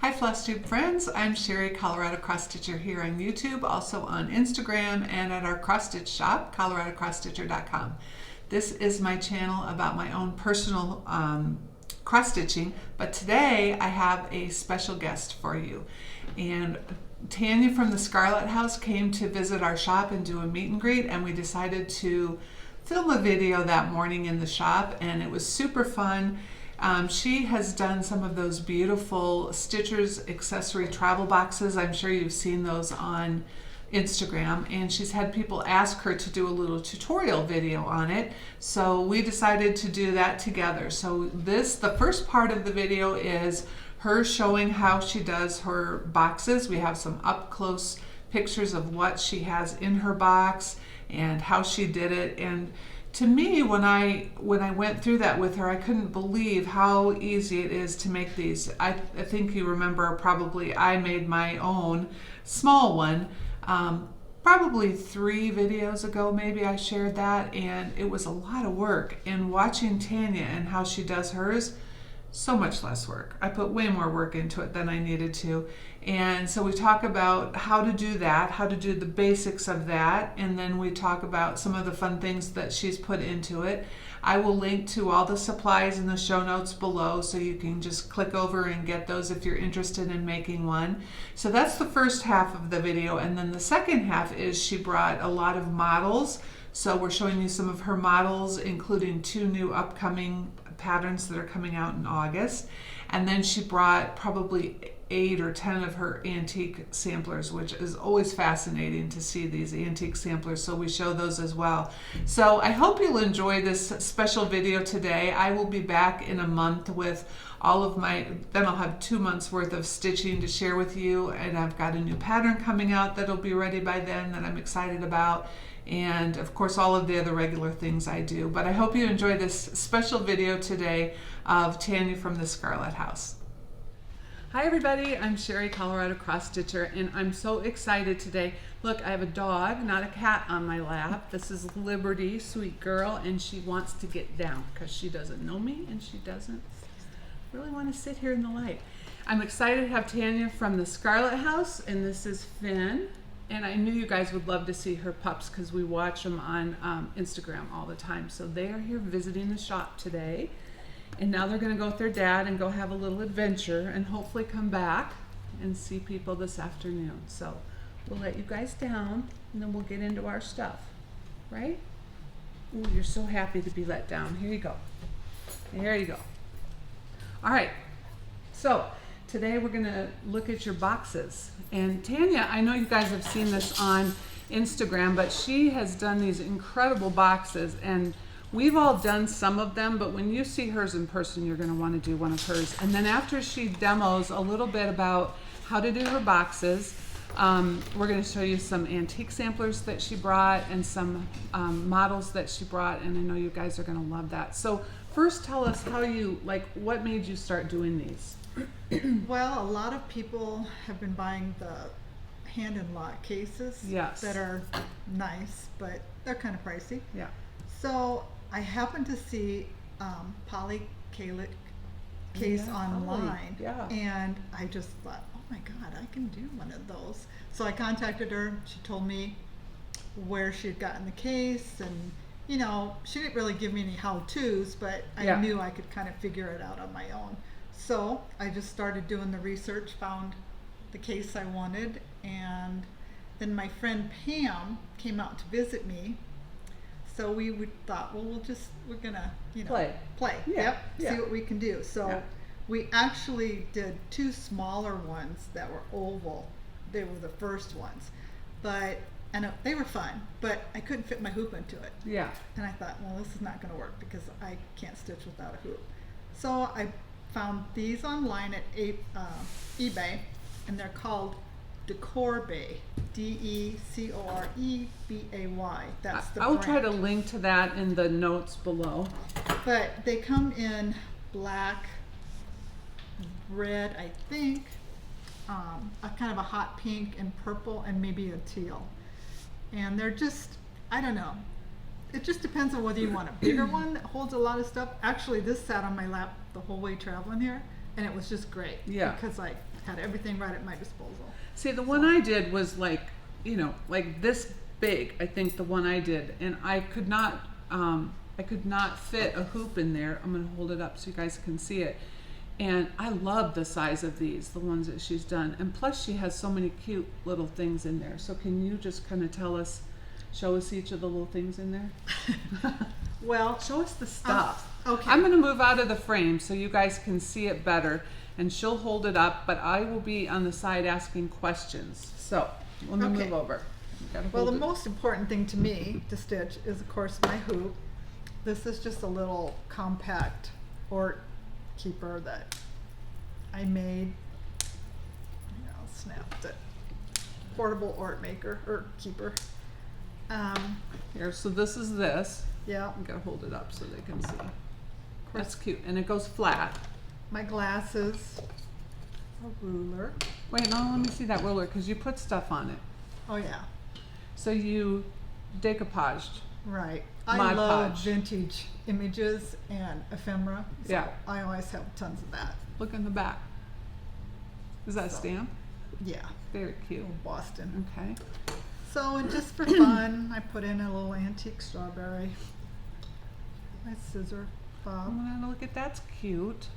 Hi FlossTube friends, I'm Sherry, Colorado Cross Stitcher here on YouTube, also on Instagram and at our cross stitch shop, coloradocrossstitcher.com. This is my channel about my own personal cross stitching, but today I have a special guest for you. And Tanya from the Scarlett House came to visit our shop and do a meet and greet, and we decided to film a video that morning in the shop, and it was super fun. She has done some of those beautiful Stitchers accessory travel boxes. I'm sure you've seen those on Instagram, and she's had people ask her to do a little tutorial video on it. So we decided to do that together. So the first part of the video is her showing how she does her boxes. We have some up close pictures of what she has in her box and how she did it. And to me, when I went through that with her, I couldn't believe how easy it is to make these. I think you remember probably I made my own small one, probably 3 videos ago maybe I shared that, and it was a lot of work. And watching Tanya and how she does hers, so much less work. I put way more work into it than I needed to. And so we talk about how to do that, how to do the basics of that, and then we talk about some of the fun things that she's put into it. I will link to all the supplies in the show notes below, so you can just click over and get those if you're interested in making one. So that's the first half of the video, and then the second half is she brought a lot of models. So we're showing you some of her models, including 2 new upcoming patterns that are coming out in August. And then she brought probably 8 or 10 of her antique samplers, which is always fascinating to see these antique samplers. So we show those as well. So I hope you'll enjoy this special video today. I will be back in a month with all of then I'll have 2 months worth of stitching to share with you. And I've got a new pattern coming out that'll be ready by then that I'm excited about. And of course all of the other regular things I do. But I hope you enjoy this special video today of Tanya from the Scarlett House. Hi everybody, I'm Sherry, Colorado Cross Stitcher, and I'm so excited today. Look, I have a dog, not a cat, on my lap. This is Liberty, sweet girl, and she wants to get down because she doesn't know me and she doesn't really want to sit here in the light. I'm excited to have Tanya from the Scarlett House, and this is Finn. And I knew you guys would love to see her pups because we watch them on Instagram all the time. So they are here visiting the shop today. And now they're going to go with their dad and go have a little adventure and hopefully come back and see people this afternoon. So we'll let you guys down and then we'll get into our stuff, right? Ooh, you're so happy to be let down. Here you go. There you go. All right. So today we're going to look at your boxes. And Tanya, I know you guys have seen this on Instagram, but she has done these incredible boxes, and we've all done some of them, but when you see hers in person, you're going to want to do one of hers. And then after she demos a little bit about how to do her boxes, we're going to show you some antique samplers that she brought and some models that she brought, and I know you guys are going to love that. So first tell us what made you start doing these? Well, a lot of people have been buying the hand and lock cases. Yes. That are nice, but they're kind of pricey. Yeah. So I happened to see polycalic case online, and I just thought, oh my God, I can do one of those. So I contacted her. She told me where she had gotten the case, and you know, she didn't really give me any how-tos, but I knew I could kind of figure it out on my own. So I just started doing the research, found the case I wanted, and then my friend Pam came out to visit me. So we thought, well, we're gonna, play. Yeah. See what we can do. So we actually did 2 smaller ones that were oval. They were the first ones, and they were fun, but I couldn't fit my hoop into it. Yeah. And I thought, well, this is not gonna work because I can't stitch without a hoop. So I found these online at eBay, and they're called Decorbay, Decorebay. That's the I will brand. try to link to that in the notes below. But they come in black, red, I think, a kind of a hot pink and purple and maybe a teal. And they're just, I don't know. It just depends on whether you want a bigger one that holds a lot of stuff. Actually, this sat on my lap the whole way traveling here. and it was just great. Yeah. Because I had everything right at my disposal. See, the one I did was like, you know, like this big, I think the one I did, and I could not fit a hoop in there. I'm gonna hold it up so you guys can see it. And I love the size of these, the ones that she's done. And plus she has so many cute little things in there. So can you just kind of show us each of the little things in there? Well, show us the stuff. Okay. I'm gonna move out of the frame so you guys can see it better. And she'll hold it up, but I will be on the side asking questions. So let me move over. Well, the most important thing to me to stitch is, of course, my hoop. This is just a little compact Ort keeper that I made. Snapped it. Portable Ort maker or keeper. Here, so this is this. Yeah. You gotta hold it up so they can see. That's cute, and it goes flat. My glasses, a ruler. Wait, no, let me see that ruler because you put stuff on it. Oh yeah. So you decoupaged. Right. Mod I love Podge. vintage images and ephemera. So Yeah. I always have tons of that. Look in the back. Is that a stamp? Yeah. Very cute. From Boston. Okay. So, and just for fun, I put in a little antique strawberry. My scissor fob. Oh, look at that's cute.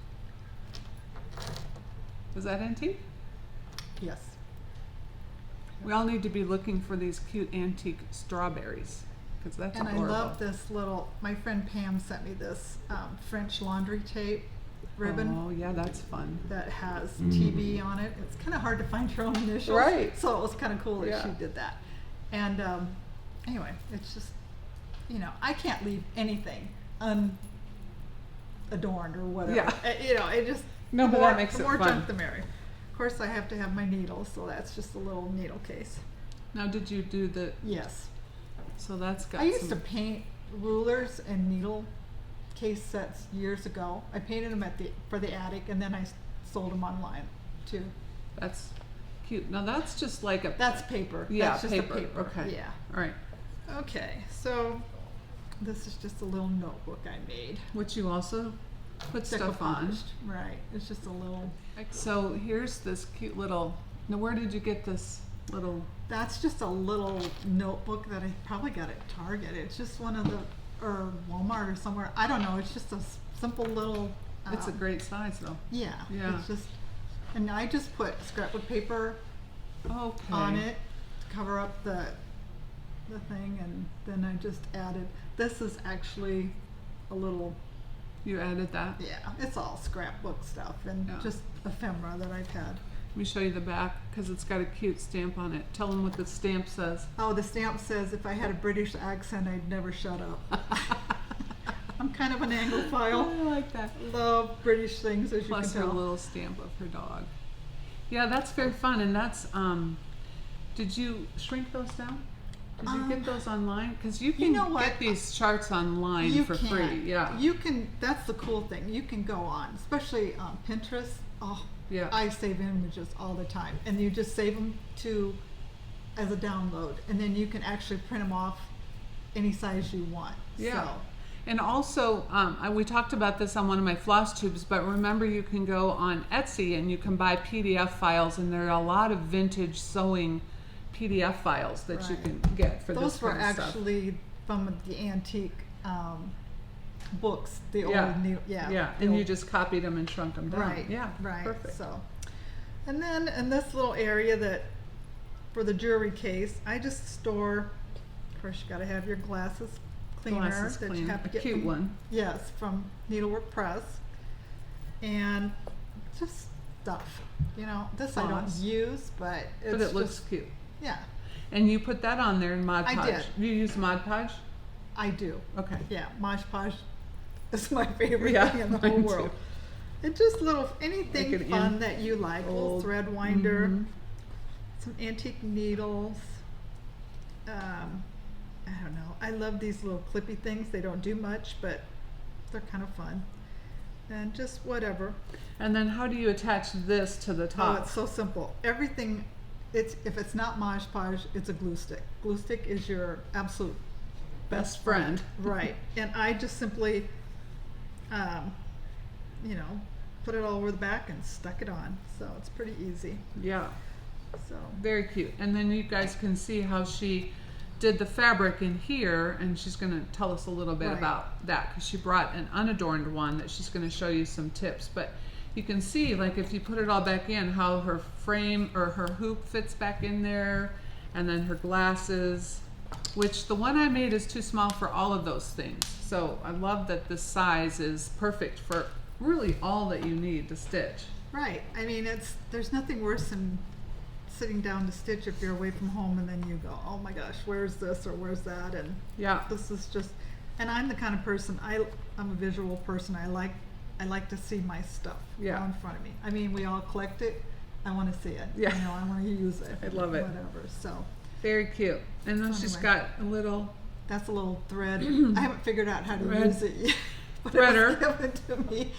Is that antique? Yes. We all need to be looking for these cute antique strawberries because that's And adorable. I love this little, my friend Pam sent me this French laundry tape ribbon Oh yeah, that's fun. that has TB on it. It's kind of hard to find your own initials. Right. So it was kind of cool that Yeah. she did that. And anyway, it's just, you know, I can't leave anything unadorned or whatever. Yeah. You know, it just, No, the but more, that makes the it more fun. junk the merrier. Of course, I have to have my needles, so that's just a little needle case. Now, did you do the? Yes. So that's got. I used some, to paint rulers and needle case sets years ago. I painted them for the attic, and then I sold them online too. That's cute. Now that's just like a. That's paper. Yeah, That's just paper. a paper. Okay. Yeah. All right. Okay, so this is just a little notebook I made. Which you also put stuff on. Decoupaged. Right. It's just a little. So here's this cute little. Now, where did you get this little? That's just a little notebook that I probably got at Target. It's just one of the, or Walmart or somewhere. I don't know. It's just a simple little. It's a great size though. Yeah. Yeah. It's just, and I just put scrapbook paper Okay. on it to cover up the thing, and then I just added. This is actually a little. You added that. Yeah, it's all scrapbook stuff and Yeah. just ephemera that I've had. Let me show you the back because it's got a cute stamp on it. Tell them what the stamp says. Oh, the stamp says, if I had a British accent, I'd never shut up. I'm kind of an Anglophile. I like that. Love British things, as Plus you her can tell. little stamp of her dog. Yeah, that's very fun. And that's, did you shrink those down? Did you get those online? Because you can know what? get these charts online You for can. free. Yeah. You can, that's the cool thing. You can go on, especially on Pinterest. Oh, Yeah. I save images all the time. And you just save them as a download. And then you can actually print them off any size you want. Yeah. So, And also, we talked about this on one of my floss tubes, but remember you can go on Etsy and you can buy PDF files, and there are a lot of vintage sewing PDF files that you Right. can get for those this were kind of stuff. actually from the antique books, the Yeah. old new, yeah. Yeah, the and you old- just copied them and shrunk them down. right, Yeah, right. perfect. So, and then in this little area that for the jewelry case, I just store. Of course, you got to have your glasses cleaner Glasses that you cleaner. have to A get cute from, one. Yes, from Needlework Press, and just stuff. You know, this I don't Floss. use, but it's But it looks just, cute. yeah, And you put that on there in Mod I Podge. did. You use Mod Podge? I do. Okay. Yeah, Mosh Podge is my favorite Yeah, thing in the mine whole too. world. It's just little anything Like an fun that you like. Little old- thread winder, Mhm. some antique needles. I don't know. I love these little clippy things. They don't do much, but they're kind of fun. And just whatever. And then how do you attach this to the Oh, top? it's so simple. Everything. If it's not Mosh Podge, it's a glue stick. Glue stick is your absolute Best friend. Right. And I just simply, you know, put it all over the back and stuck it on. So it's pretty easy. Yeah. So Very cute. And then you guys can see how she did the fabric in here, and she's going to tell us a little bit about that, because she brought an unadorned one that she's going to show you some tips. But you can see, like, if you put it all back in, how her frame or her hoop fits back in there, and then her glasses, which the one I made is too small for all of those things. So I love that this size is perfect for really all that you need to stitch. right. I mean, there's nothing worse than sitting down to stitch if you're away from home and then you go, oh my gosh, where's this or where's that? And Yeah. this is just, and I'm the kind of person, I'm a visual person. I like to see my stuff Yeah. in front of me. I mean, we all collect it. I want to see it. Yeah. You know, I want to use it. I love it. Whatever. So Very cute. And then So she's anyway. got a little that's a little thread. I haven't figured out how to Thread. use it yet. But Threader. it was given to me.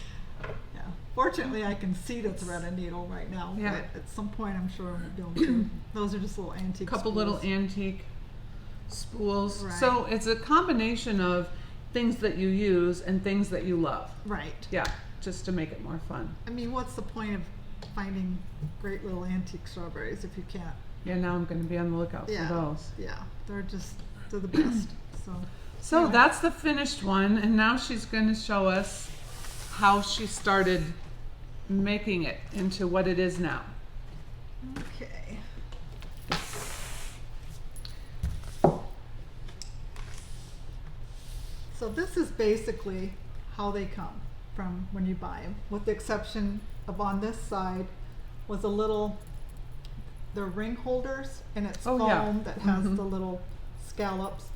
Yeah. Fortunately, I can see to thread a needle right now. Yeah. But at some point, I'm sure I'm going to be able to. Those are just little antique couple spools. little antique spools. Right. So it's a combination of things that you use and things that you love. Right. Yeah, just to make it more fun. I mean, what's the point of finding great little antique strawberries if you can't? Yeah, now I'm going to be on the lookout Yeah. for those. Yeah, they're the best. So Anyway. that's the finished one, and now she's going to show us how she started making it into what it is now. Okay. So this is basically how they come from when you buy them, with the exception of on this side was a little, they're ring holders, and it's Oh, foam yeah. that has Mhm. the little scallops.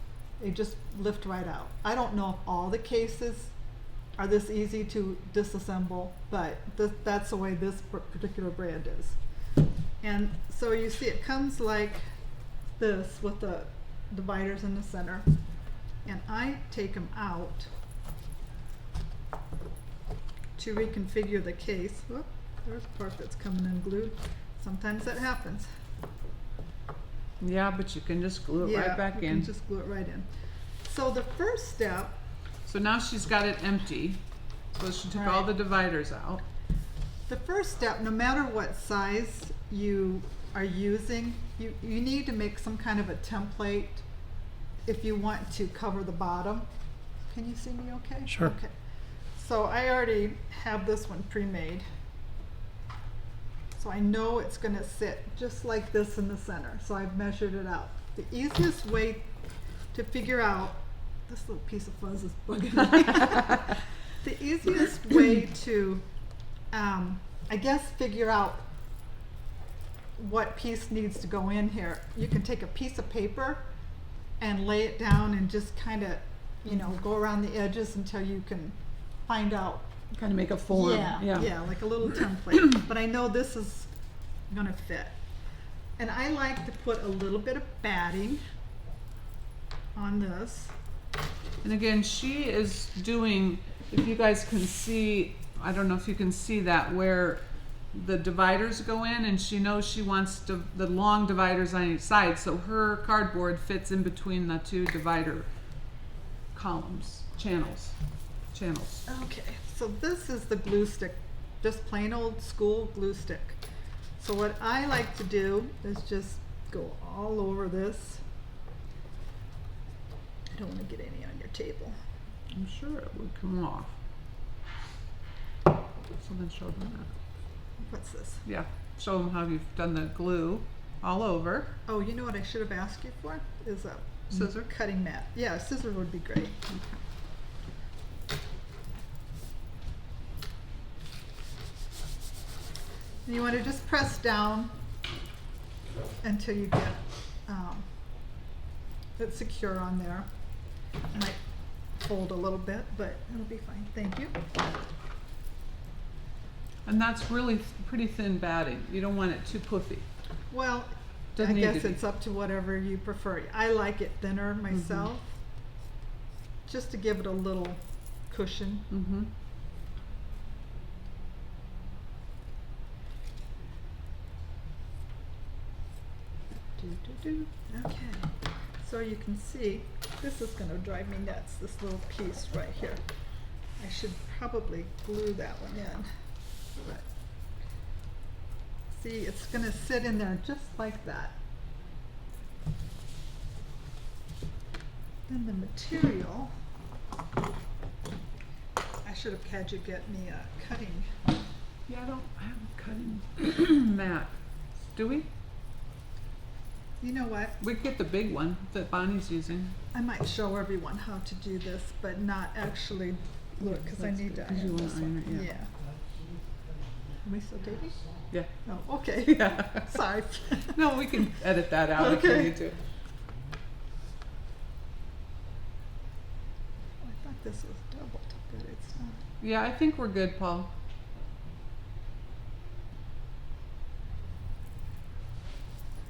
They just lift right out. I don't know if all the cases are this easy to disassemble, but that's the way this particular brand is. And so you see it comes like this with the dividers in the center, and I take them out to reconfigure the case. Whoop, there's part that's coming unglued. Sometimes that happens. Yeah, but you can just glue it right back you in. can just glue it right in. So the first step, So now she's got it empty. So she took all Right. the dividers out. no matter what size you are using, you need to make some kind of a template if you want to cover the bottom. Can you see me okay? Sure. Okay. So I already have this one pre-made. So I know it's going to sit just like this in the center. So I've measured it out. The easiest way to figure out, this little piece of fuzz is bugging me. The easiest way to, I guess, figure out what piece needs to go in here, you can take a piece of paper and lay it down and just kind of, go around the edges until you can find out. Kind of make a form. Yeah, like a little template. But I know this is gonna fit. And I like to put a little bit of batting on this. And again, she is doing, if you guys can see, I don't know if you can see that, where the dividers go in, and she knows she wants the long dividers on each side, so her cardboard fits in between the two divider channels. Okay, so this is the glue stick, just plain old school glue stick. So what I like to do is just go all over this. I don't want to get any on your table. I'm sure it would come off. So then show them that. What's this? Yeah, show them how you've done the glue all over. Oh, you know what I should have asked you for? Is a Scissor? cutting mat. Yeah, a scissor would be great. And you want to just press down until you get it secure on there. It might fold a little bit, but it'll be fine. Thank you. And that's really pretty thin batting. You don't want it too puffy. Well, Doesn't I need guess to be. it's up to whatever you prefer. I like it thinner myself, just to give it a little cushion. Mm-hmm. Okay, so you can see, this is going to drive me nuts, this little piece right here. I should probably glue that one in. But see, it's gonna sit in there just like that. Then the material, I should have had you get me a cutting. Yeah, I don't have a cutting mat. Do we? You know what? We get the big one that Bonnie's using. I might show everyone how to do this, but not actually look, because I That's need good, to 'cause you iron wanna this one. iron it, yeah. Yeah. Are we still taping? Yeah. Oh, okay. Yeah. Sorry. No, we can edit that out if Okay. we need to. I thought this was doubled, but it's not. Yeah, I think we're good, Paul.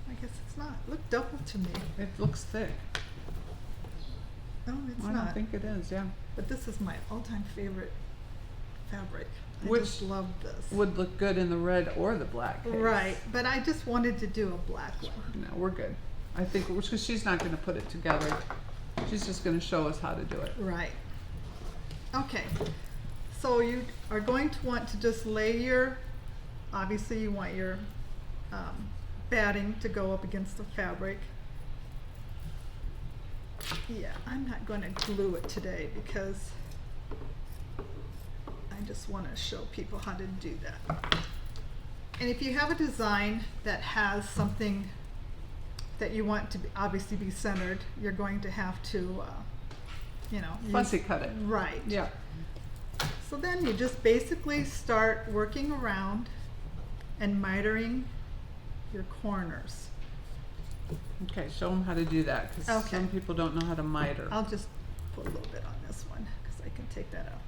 I guess it's not. Look double to me. It looks thick. No, it's I not. don't think it is, yeah. But this is my all-time favorite fabric. I Which just love this. would look good in the red or the black case. Right, but I just wanted to do a black one. No, we're good. I think, because she's not gonna put it together. She's just gonna show us how to do it. Right. Okay. So you are going to want to just lay your, obviously you want your batting to go up against the fabric. Yeah, I'm not going to glue it today because I just want to show people how to do that. And if you have a design that has something that you want to be, obviously be centered, you're going to have to, you know, Fussy cut it. Right. Yeah. So then you just basically start working around and mitering your corners. Okay, show them how to do that, because Okay. some people don't know how to miter. I'll just put a little bit on this one because I can take that out.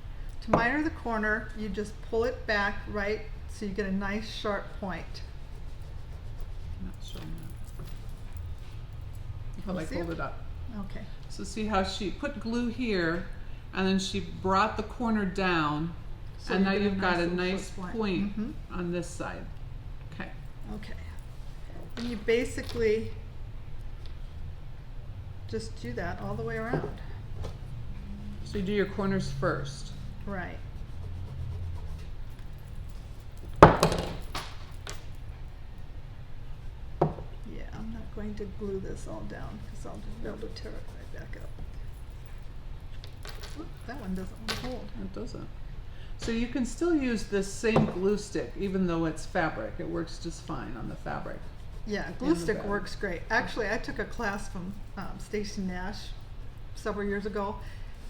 To miter the corner, you just pull it back right so you get a nice sharp point. I'm not showing that. Can But you like see hold it? it up. Okay. So see how she put glue here, and then she brought the corner down, So and you now get a you've got a little nice foot point Mhm. on this side. Okay. Okay. And you basically just do that all the way around. So you do your corners first. Right. Yeah, I'm not going to glue this all down because I'll just be able to tear it right back up. Oop, that one doesn't want to hold. It doesn't. So you can still use this same glue stick, even though it's fabric. It works just fine on the fabric. Yeah, In glue the stick bag. works great. Actually, I took a class from Stacy Nash several years ago,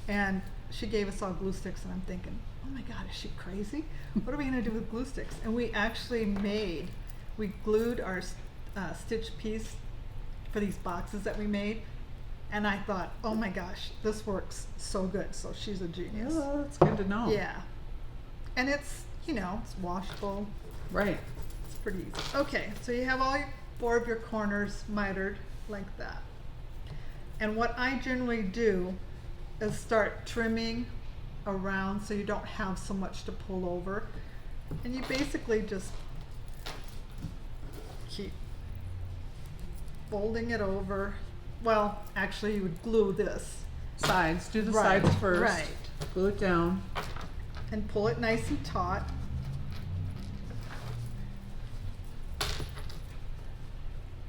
and she gave us all glue sticks, and I'm thinking, oh my God, is she crazy? What are we gonna do with glue sticks? And we actually we glued our stitch piece for these boxes that we made, and I thought, oh my gosh, this works so good. So she's a genius. Oh, that's good to know. Yeah, and it's, you know, it's washable. Right. It's pretty easy. Okay, so you have all 4 of your corners mitered like that. And what I generally do is start trimming around so you don't have so much to pull over. And you basically just keep folding it over. Well, actually you would glue this. Sides. Do the Right, sides first. right. Glue it down. And pull it nice and taut.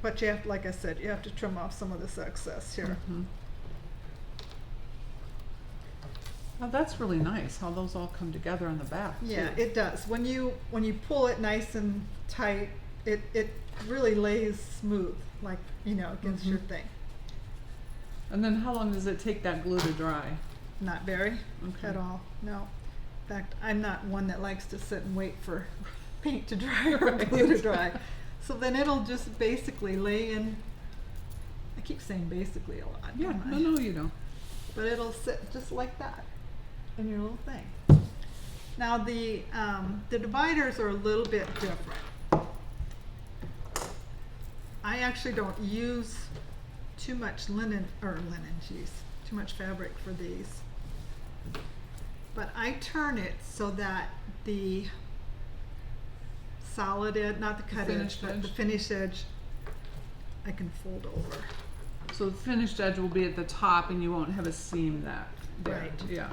But you have, like I said, you have to trim off some of this excess here. Mhm. Oh, that's really nice how those all come together on the back. Yeah, too. it does. When you pull it nice and tight, it really lays smooth, like, you know, against your Mhm. thing. And then how long does it take that glue to dry? Not very Okay. at all. No. In fact, I'm not one that likes to sit and wait for paint to dry or Right. glue to dry. So then it'll just basically lay in. I keep saying basically a lot. Yeah, don't I? no, you don't. But it'll sit just like that in your little thing. Now the dividers are a little bit different. I actually don't use too much too much fabric for these. But I turn it so that the solid edge, not the cut edge, finished but the edge. finished edge, I can fold over. So the finished edge will be at the top and you won't have a seam that there. Right. Yeah.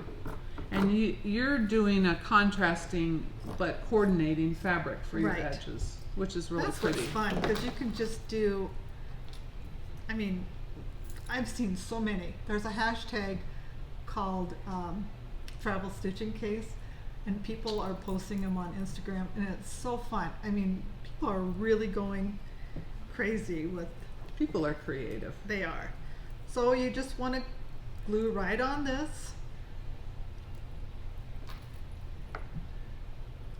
And you're doing a contrasting but coordinating fabric for your Right. edges, which is really That's pretty. what's fun, because you can just do, I mean, I've seen so many. There's a hashtag called travel stitching case, and people are posting them on Instagram, and it's so fun. I mean, people are really going crazy with, People are creative. they are. So you just want to glue right on this.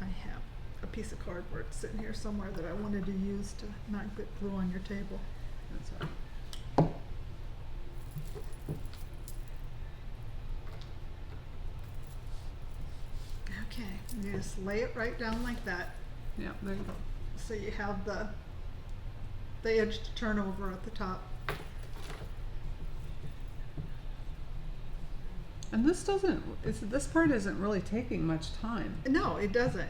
I have a piece of cardboard sitting here somewhere that I wanted to use to not get glue on your table. That's all right. Okay, you just lay it right down like that, Yeah, there you go. so you have the edge to turn over at the top. And this this part isn't really taking much time. No, it doesn't.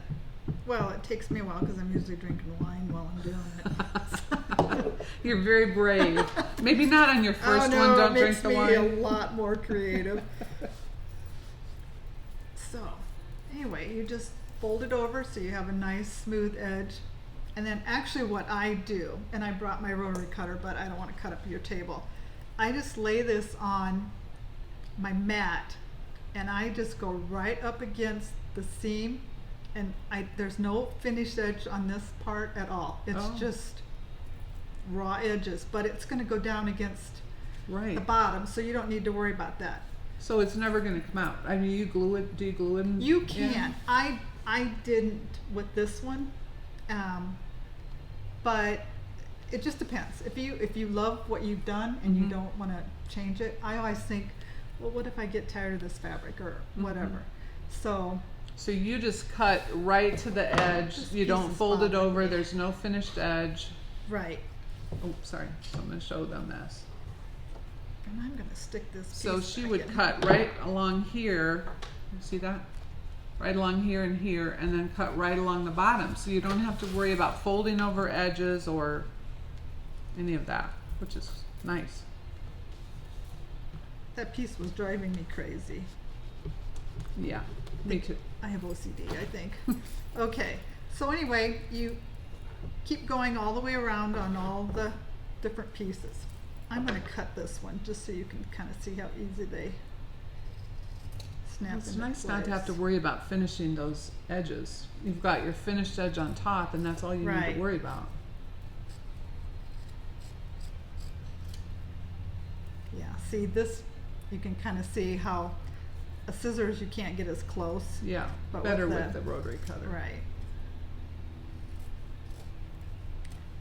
Well, it takes me a while because I'm usually drinking wine while I'm doing it. You're very brave. Maybe not on your first oh, no, one, don't it drink makes the me wine. a lot more creative. So, anyway, you just fold it over so you have a nice smooth edge. And then actually what I do, and I brought my rotary cutter, but I don't want to cut up your table. I just lay this on my mat, and I just go right up against the seam, and there's no finished edge on this part at all. It's just raw edges, but it's going to go down against Right. the bottom, so you don't need to worry about that. So it's never going to come out. I mean, you glue it. Do you glue it? You can. I didn't with this one, but it just depends. If you love what you've done and you don't want to change it, I always think, well, what if I get tired of this fabric or whatever? So you just cut right to the edge. Just You don't pieces fold it bothering over. me. There's no finished edge. right, Oh, sorry. I'm going to show them this. and I'm gonna stick this piece So she back would in. cut right along here. You see that? Right along here and here, and then cut right along the bottom. So you don't have to worry about folding over edges or any of that, which is nice. That piece was driving me crazy. Yeah, me too. I have OCD, I think. Okay, so anyway, you keep going all the way around on all the different pieces. I'm going to cut this one just so you can kind of see how easy they snap It's into nice place. not to have to worry about finishing those edges. You've got your finished edge on top, and that's all you need Right. to worry about. Yeah, see this, you can kind of see how a scissors you can't get as close. Yeah, But better with with the rotary cutter. Right.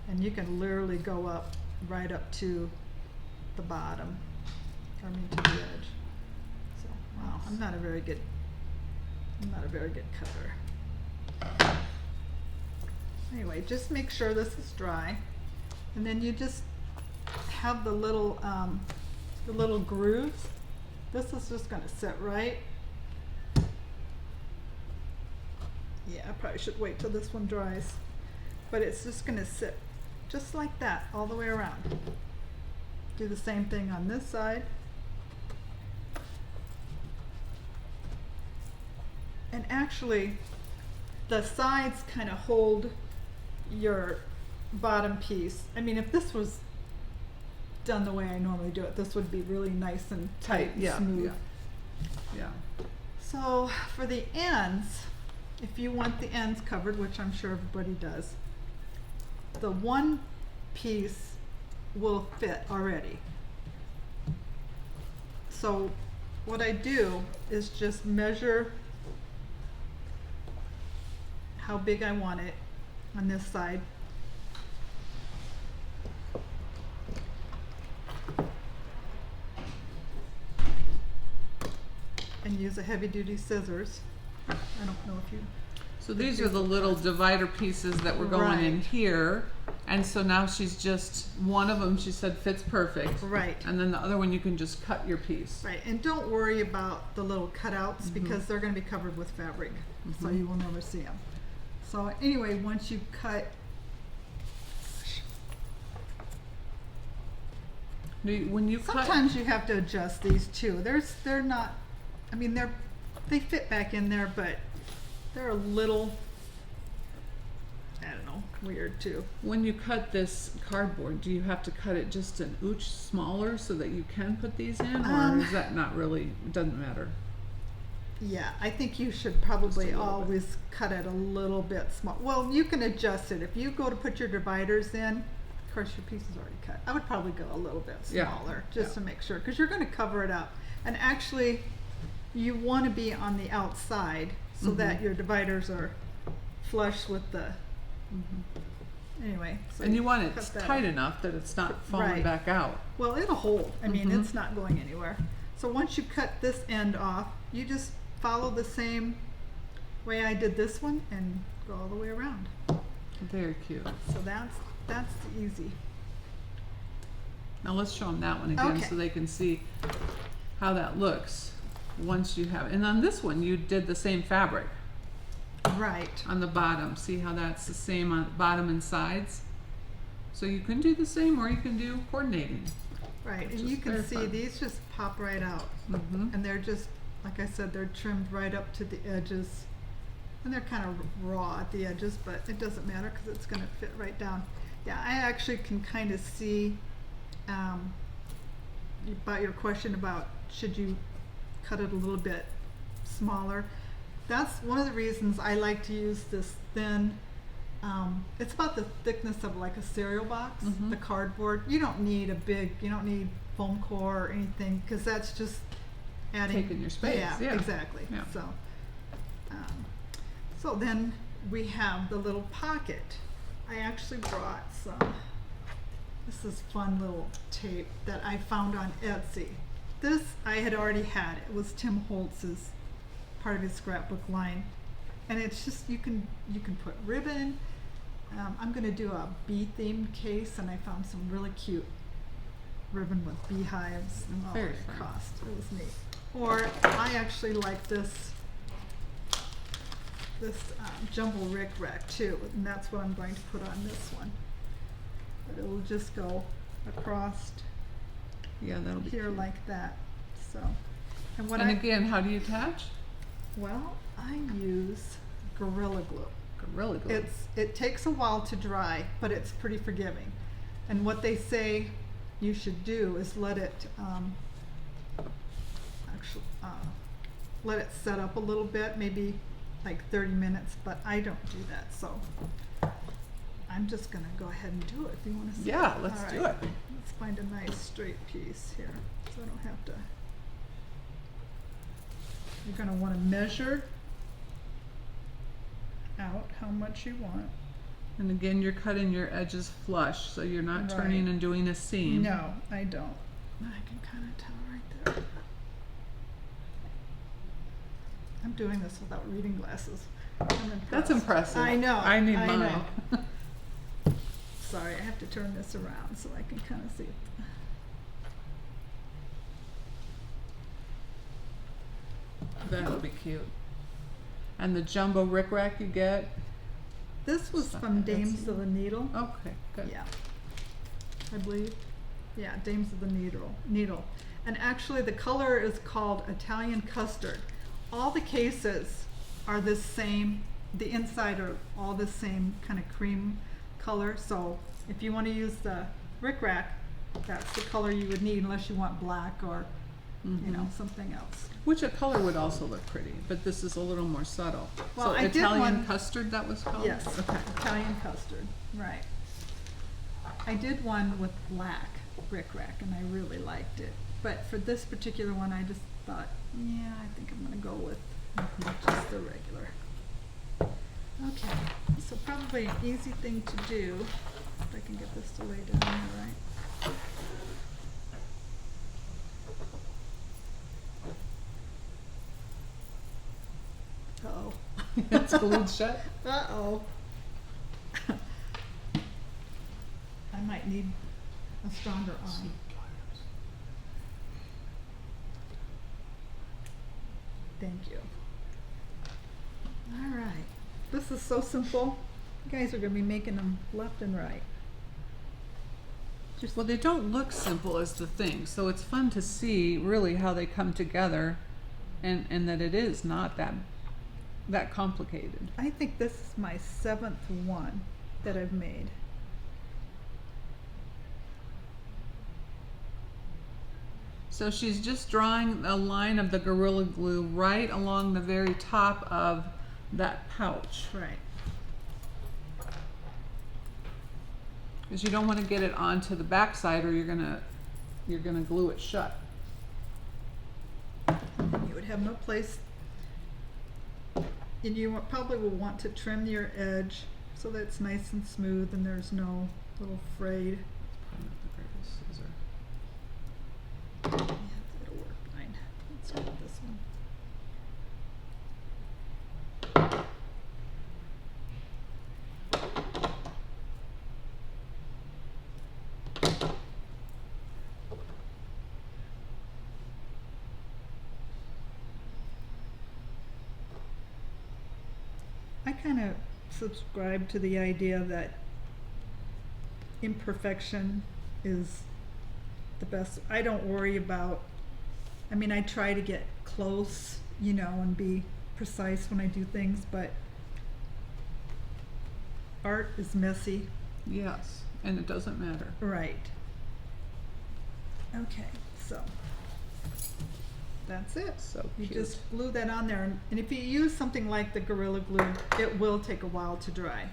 And you can literally go up right up to the bottom, I mean to the edge. So, wow, I'm not a very good cutter. Anyway, just make sure this is dry, and then you just have the little grooves. This is just gonna sit right. Yeah, I probably should wait till this one dries, but it's just gonna sit just like that all the way around. Do the same thing on this side. And actually, the sides kind of hold your bottom piece. I mean, if this was done the way I normally do it, this would be really nice and tight and Yeah, smooth. yeah. So for the ends, if you want the ends covered, which I'm sure everybody does, the one piece will fit already. So what I do is just measure how big I want it on this side. And use a heavy duty scissors. I don't know if you, So these are the little divider pieces that were going in Right. here. And so now she's just, one of them she said fits perfect. right. And then the other one you can just cut your piece. Right, and don't worry about the little cutouts because they're going to be covered with fabric, so you will never see them. So anyway, once you cut, When you cut, sometimes you have to adjust these too. They're not, I mean, they're they fit back in there, but they're a little, I don't know, weird too. When you cut this cardboard, do you have to cut it just an inch smaller so that you can put these in, or is that not really, doesn't matter? Yeah, I think you should probably Just a little always cut it a little bit small. Well, you can adjust it. If you go to put your dividers in, of course your piece is already cut. I would probably go a little bit smaller just to make sure, because you're going to cover it up. And actually, you want to be on the outside so that your dividers are flush with the, anyway. So And you want it cut that tight up. enough that it's not falling Right. back out. Well, it'll hold. I mean, it's not going anywhere. So once you cut this end off, you just follow the same way I did this one and go all the way around. Very cute. So that's easy. Now let's show them that one again Okay. so they can see how that looks once you have it. And on this one, you did the same fabric Right. on the bottom. See how that's the same on bottom and sides? So you can do the same, or you can do coordinating. Right. Which And is you can very see fun. these just pop right out. Mm-hmm. And they're just, like I said, they're trimmed right up to the edges. And they're kind of raw at the edges, but it doesn't matter because it's going to fit right down. Yeah, I actually can kind of see about your question about should you cut it a little bit smaller. That's one of the reasons I like to use this thin. It's about the thickness of like a cereal box, the cardboard. You don't need you don't need foam core or anything, because that's just adding. Taking your space, yeah. Exactly. Yeah. So then we have the little pocket. I actually brought some, this is fun little tape that I found on Etsy. This I had already had. It was Tim Holtz's, part of his scrapbook line. And it's just, you can put ribbon. I'm going to do a bee themed case, and I found some really cute ribbon with beehives and all Very that fun. across. It was neat. Or I actually like this jumbo rick rack too, and that's what I'm going to put on this one. But it'll just go across Yeah, that'll be here cute. like that. So, and what And again, how do you attach? well, I use Gorilla Glue. Gorilla Glue. It takes a while to dry, but it's pretty forgiving. And what they say you should do is let it let it set up a little bit, maybe like 30 minutes, but I don't do that, so I'm just gonna go ahead and do it if you want to see. Yeah, let's All do right. it. Let's find a nice straight piece here, so I don't have to. You're gonna want to measure out how much you want. And again, you're cutting your edges flush, so you're not turning Right. and doing a seam. No, I don't. I can kind of tell right there. I'm doing this without reading glasses. I'm impressed. That's impressive. I know. I need mine. know. Sorry, I have to turn this around so I can kind of see it. That'll be cute. And the jumbo rickrack you get? This was Stuff from at Dames Etsy. of the Needle. Okay, good. Yeah, I believe. Yeah, Dames of the Needle. And actually the color is called Italian Custard. All the cases are the same, the inside are all the same kind of cream color. So if you want to use the rickrack, that's the color you would need, unless you want black or you know, something else. Which a color would also look pretty, but this is a little more subtle. Well, so I did Italian one- custard, that was called? Yes, Okay. Italian Custard, right. I did one with black rickrack and I really liked it. But for this particular one, I just thought, yeah, I think I'm gonna go with just the regular. Okay, so probably an easy thing to do, if I can get this to lay down there, right? Uh-oh. It's glued shut? Uh-oh. I might need a stronger arm. Thank you. All right. This is so simple. You guys are going to be making them left and right. Just Well, they don't look simple as the thing, so it's fun to see really how they come together and that it is not that complicated. I think this is my 7th one that I've made. So she's just drawing a line of the Gorilla Glue right along the very top of that pouch. Right. Because you don't want to get it onto the back side, or you're gonna glue it shut. You would have no place, and you probably will want to trim your edge so that it's nice and smooth and there's no little frayed. Probably not the greatest scissor. Yeah, it'll work fine. Let's start with this one. I kind of subscribe to the idea that imperfection is the best. I don't worry about, I mean, I try to get close, you know, and be precise when I do things, but art is messy. Yes, and it doesn't matter. Right. Okay, so that's it. So You cute. just glue that on there, and if you use something like the Gorilla Glue, it will take a while to dry.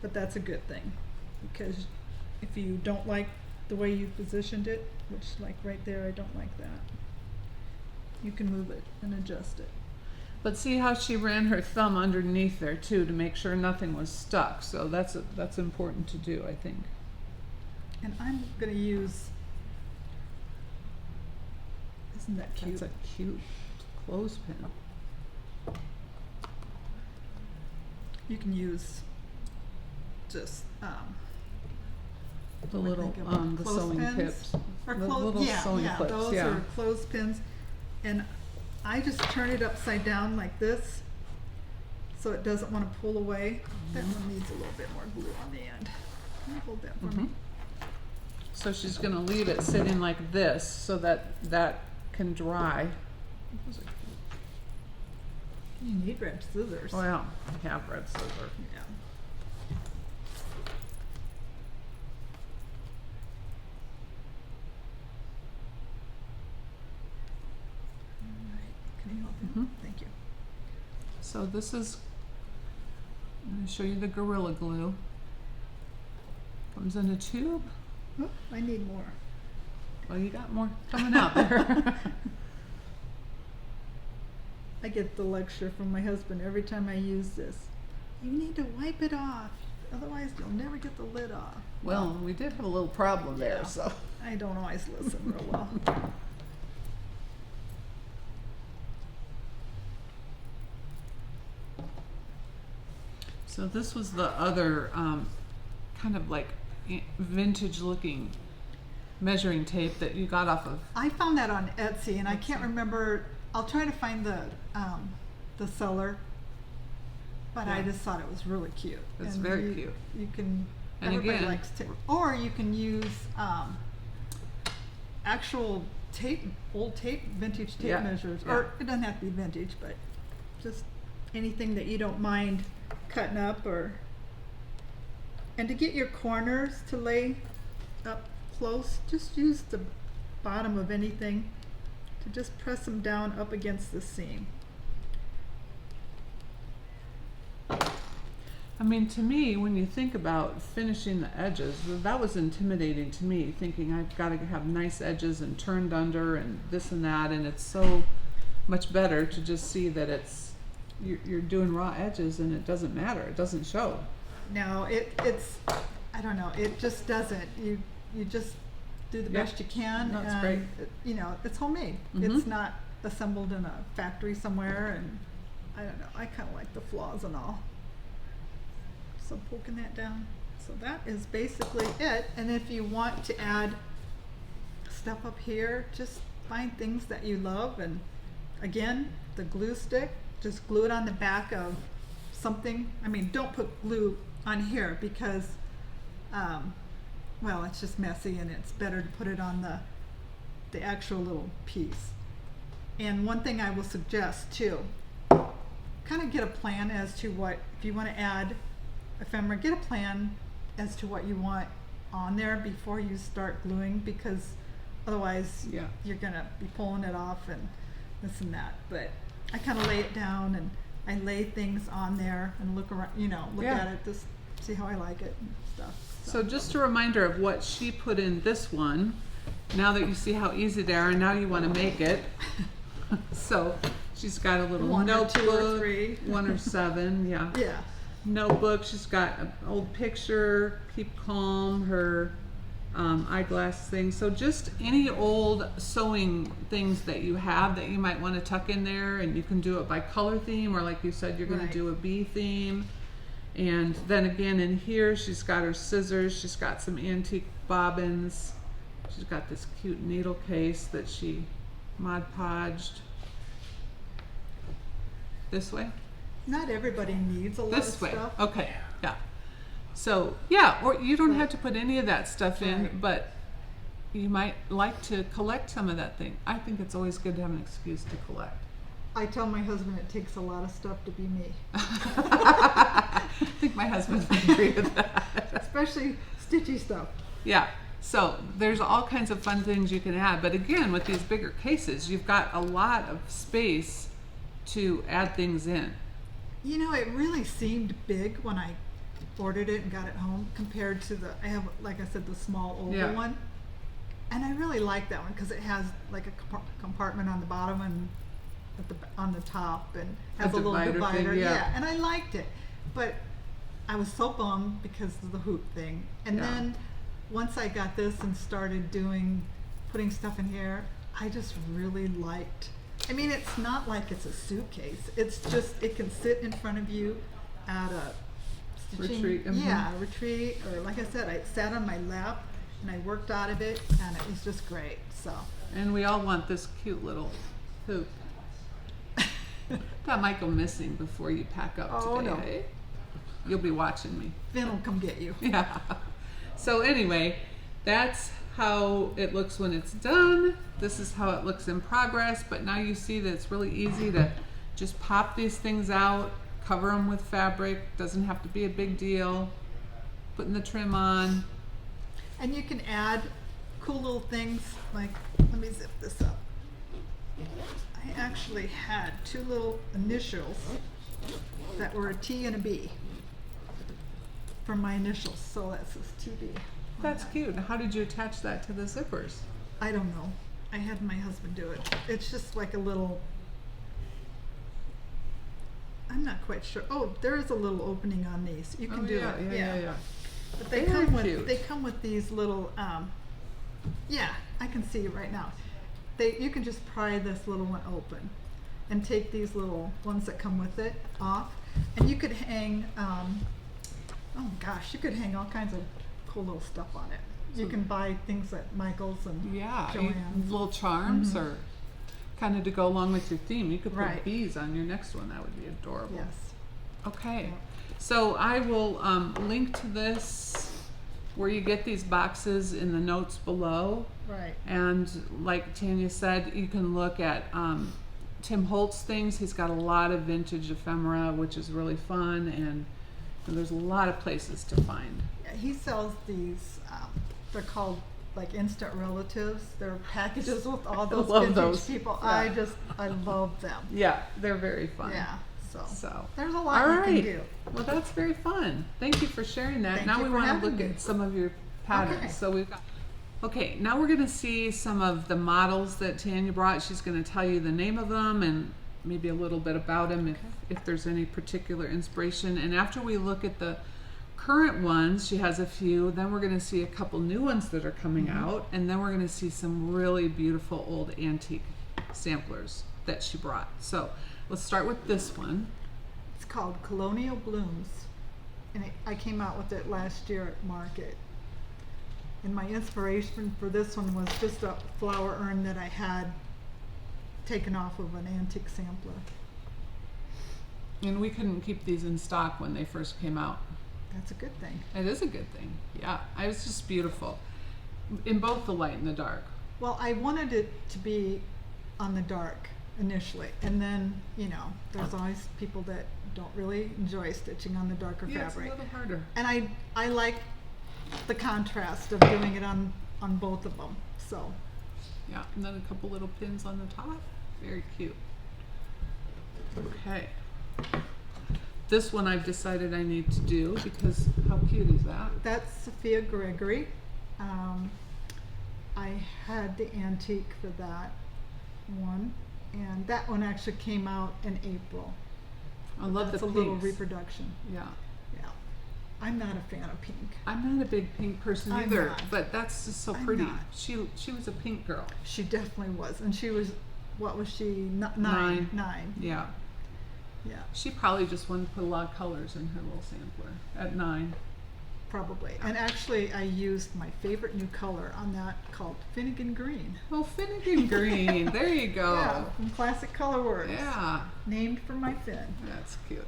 But that's a good thing, because if you don't like the way you positioned it, which like right there, I don't like that, you can move it and adjust it. But see how she ran her thumb underneath there too, to make sure nothing was stuck. So that's important to do, I think. And I'm gonna use, isn't that cute? That's a cute clothespin. You can use just The what am I little thinking of? the sewing Clothespins? tips. Or The clothes, little yeah, sewing yeah, clips, those yeah. are clothespins, and I just turn it upside down like this, so it doesn't want to pull away. That one needs a little bit more glue on the end. Can you hold that for me? So she's gonna leave it sitting like this so that that can dry. You need red scissors. Oh yeah, I have red scissors. Yeah. All right. Can you hold that? Mhm. Thank you. So this is, I'm going to show you the Gorilla Glue. Comes in a tube. Oh, I need more. Well, you got more coming out there. I get the lecture from my husband every time I use this. You need to wipe it off, otherwise you'll never get the lid off. Well, we did have a little problem there, Yeah. so. I don't always listen real well. So this was the other kind of like vintage looking measuring tape that you got off of. I found that on Etsy, and I can't remember. I'll try to find the seller, but I Yeah. just thought it was really cute. It's And very you, cute. You can. And Everybody again- likes tape, or you can use actual tape, old tape, vintage tape Yeah, measures, yeah. or it doesn't have to be vintage, but just anything that you don't mind cutting up, or. And to get your corners to lay up close, just use the bottom of anything to just press them down up against the seam. I mean, to me, when you think about finishing the edges, that was intimidating to me, thinking I've got to have nice edges and turned under and this and that, and it's so much better to just see that it's you're doing raw edges and it doesn't matter, it doesn't show. No, it's I don't know, it just doesn't. You just do the Yeah. best you can, That's and great. you know, it's homemade. Mhm. It's not assembled in a factory somewhere, and I don't know, I kind of like the flaws and all. So poking that down. So that is basically it. And if you want to add stuff up here, just find things that you love, and again, the glue stick, just glue it on the back of something. I mean, don't put glue on here because well, it's just messy, and it's better to put it on the actual little piece. And one thing I will suggest too, kind of get a plan as to what, if you want to add ephemera, get a plan as to what you want on there before you start gluing, because otherwise you're gonna be pulling it off and this and that. But I kind of lay it down and I lay things on there and look around, look at it, just see how I like it and stuff. So just a reminder of what she put in this one, now that you see how easy they are, and now you want to make it. So she's got a little notebook, 2 or 3. 1 or 7, yeah. Notebook. She's got an old picture, keep calm, her eyeglass thing. So just any old sewing things that you have that you might want to tuck in there, and you can do it by color theme, or like you said, you're going to do a bee theme. And then again in here, she's got her scissors. She's got some antique bobbins. She's got this cute needle case that she Mod Podged. This way? Not everybody needs a lot of stuff. This way, okay, yeah. So, yeah, or you don't have to put any of that stuff in, but you might like to collect some of that thing. I think it's always good to have an excuse to collect. I tell my husband it takes a lot of stuff to be me. I think my husband would agree with that. Especially stitchy stuff. Yeah. So there's all kinds of fun things you can add, but again, with these bigger cases, you've got a lot of space to add things in. It really seemed big when I ordered it and got it home compared to I have, like I said, the small oval one. And I really like that one because it has like a compartment on the bottom and on the top, and has a little divider. Yeah, and I liked it. But I was so bummed because of the hoop thing. And then once I got this and started putting stuff in here, I just really liked. I mean, it's not like it's a suitcase. It's just, it can sit in front of you at a stitching retreat, or like I said, I sat on my lap and I worked out of it, and it was just great. So. And we all want this cute little hoop. That might go missing before you pack up today. No. Eh? You'll be watching me. Finn will come get you. Yeah. So anyway, that's how it looks when it's done. This is how it looks in progress, but now you see that it's really easy to just pop these things out, cover them with fabric. Doesn't have to be a big deal. Putting the trim on. And you can add cool little things like, let me zip this up. I actually had 2 little initials that were a T and a B for my initials, so that says TB. That's cute. How did you attach that to the zippers? I don't know. I had my husband do it. It's just like a little, I'm not quite sure. Oh, there is a little opening on these. You can do it. Yeah. But they come with these little, I can see it right now. You can just pry this little one open and take these little ones that come with it off, and you could hang, you could hang all kinds of cool little stuff on it. You can buy things at Michael's and Joann's. Little charms, or kind of to go along with your theme. You could put bees on your next one. That would be adorable. Yes. Okay. Yeah. So I will link to this where you get these boxes in the notes below. Right. And like Tanya said, you can look at Tim Holt's things. He's got a lot of vintage ephemera, which is really fun, and there's a lot of places to find. Yeah, he sells these, they're called like instant relatives. They're packages with all those vintage people. Yeah. I love them. Yeah, they're very fun. Yeah. So there's a lot you can do. Well, that's very fun. Thank you for sharing that. Now we want to look at some of your patterns. Okay. So we've got. Okay, now we're going to see some of the models that Tanya brought. She's going to tell you the name of them and maybe a little bit about them if there's any particular inspiration. And after we look at the current ones, she has a few, then we're going to see a couple new ones that are coming out, and then we're going to see some really beautiful old antique samplers that she brought. So let's start with this one. It's called Colonial Blooms, and I came out with it last year at Market. And my inspiration for this one was just a flower urn that I had taken off of an antique sampler. And we couldn't keep these in stock when they first came out. That's a good thing. It is a good thing. Yeah, it was just beautiful in both the light and the dark. Well, I wanted it to be on the dark initially, and then, you know, there's always people that don't really enjoy stitching on the darker fabric. It's a little harder. And I like the contrast of doing it on both of them, so. Yeah, and then a couple little pins on the top. Very cute. Okay. This one I've decided I need to do because how cute is that? That's Sophia Gregory. I had the antique for that one, and that one actually came out in April. I love That's the a pinks. little reproduction. Yeah. Yeah. I'm not a fan of pink. I'm not a big pink person I'm either, not. but that's just so I'm pretty. not. She was a pink girl. She definitely was, and she was, what was she? Nine. Nine. Yeah. Yeah, She probably just wanted to put a lot of colors in her little sampler at 9. probably. And actually, I used my favorite new color on that called Finnegan Green. Oh, Finnegan Green. There you go. Yeah, from Classic Color Works. Yeah. Named for my Finn. That's cute.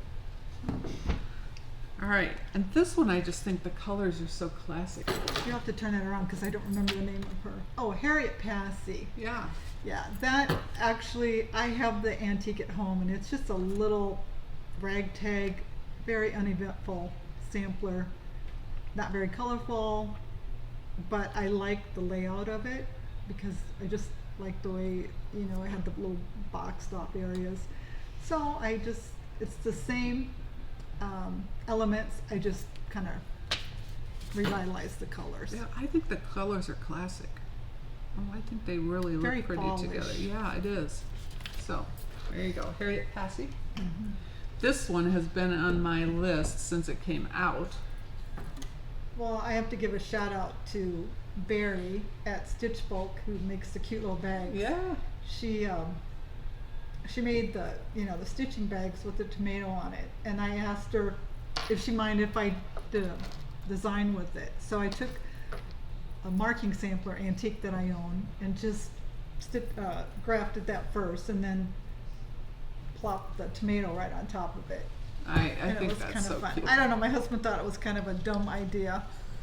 All right, and this one I just think the colors are so classic. You have to turn it around because I don't remember the name of her. Oh, Harriet Passy. Yeah. Yeah, that actually, I have the antique at home, and it's just a little ragtag, very uneventful sampler. Not very colorful, but I like the layout of it because I just like the way, you know, it had the little boxed off areas. So it's the same elements, I just kind of revitalize the colors. Yeah, I think the colors are classic. Oh, I think they really look Very pretty fallish. together. Yeah, it is. So, there you go. Harriet Passy. Mhm. This one has been on my list since it came out. Well, I have to give a shout out to Barry at Stitch Folk, who makes the cute little bags. Yeah. She made the the stitching bags with the tomato on it, and I asked her if she minded if I did a design with it. So I took a marking sampler antique that I own and just grafted that first, and then plopped the tomato right on top of it. I And think it was that's kind so of fun. cute. I don't know. My husband thought it was kind of a dumb idea.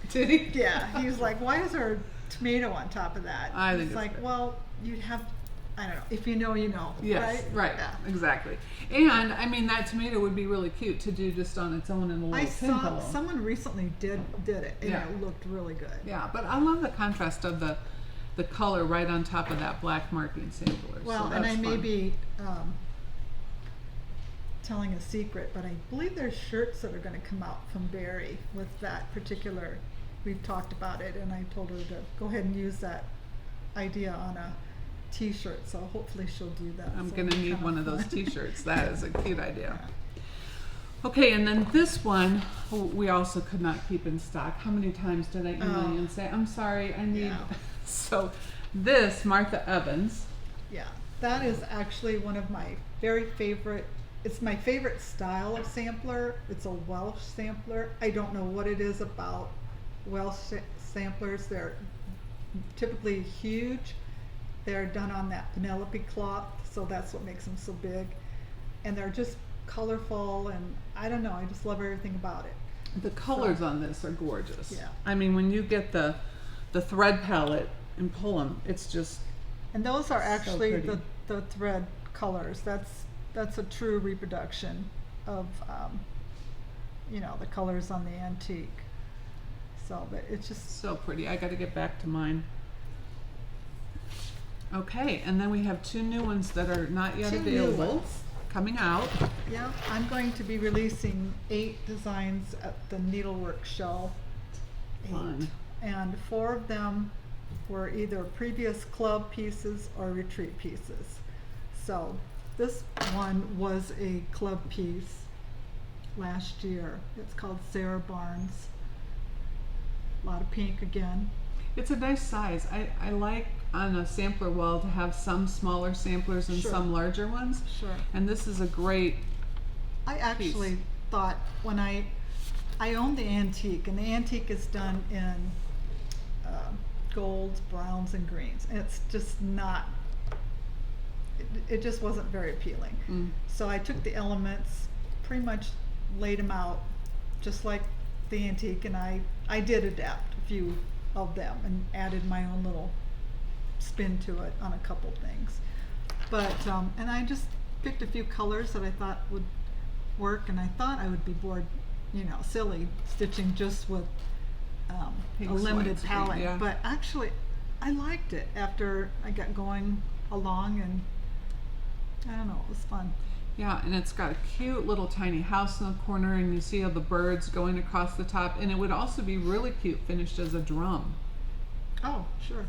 Did he? Yeah, he was like, "Why is there a tomato on top of that?" I think it's it's like, good. well, you'd have, I don't know. If you know, you know. Yes, Right. right, Yeah. exactly. And I mean, that tomato would be really cute to do just on its own in a little I pin saw pillow. someone recently did it, and Yeah. it looked really good. Yeah, but I love the contrast of the color right on top of that black marking sampler. Well, so and that's I may fun. be telling a secret, but I believe there's shirts that are going to come out from Barry with that particular. We've talked about it, and I told her to go ahead and use that idea on a T-shirt. So hopefully she'll do that. I'm So gonna it'll be need kinda one of those fun. T-shirts. That is a cute idea. Yeah. Okay, and then this one we also could not keep in stock. How many times did I email you and say, I'm sorry, I need... Yeah. So this, Martha Evans. Yeah, that is actually one of my very favorite. It's my favorite style of sampler. It's a Welsh sampler. I don't know what it is about Welsh samplers. They're typically huge. They're done on that Penelope cloth, so that's what makes them so big. And they're just colorful, and I don't know, I just love everything about it. The colors on this are gorgeous. Yeah. I mean, when you get the thread palette and pull them, it's just... And those are actually pretty. the thread colors. That's a true reproduction of the colors on the antique. So, but it's just so pretty. I got to get back to mine. Okay, and then we have 2 new ones that are not yet Two new available, ones. coming out. yeah. I'm going to be releasing 8 designs at the Needlework Show. 8. Fun. And 4 of them were either previous club pieces or retreat pieces. So this one was a club piece last year. It's called Sarah Barnes. A lot of pink again. It's a nice size. I like on a sampler wall to have some smaller samplers and Sure. some larger ones. Sure. And this is a great... I actually thought when I own the antique, and the antique is done in golds, browns, and greens, and it's just not. It just wasn't very appealing. Mm. So I took the elements, pretty much laid them out, just like the antique, and I did adapt a few of them and added my own little spin to it on a couple things. But, and I just picked a few colors that I thought would work, and I thought I would be bored, you know, silly stitching just with a Pinks, limited whites, palette. yeah. But actually, I liked it after I got going along, and I don't know, it was fun. Yeah, and it's got a cute little tiny house in the corner, and you see all the birds going across the top, and it would also be really cute finished as a drum. Oh, sure.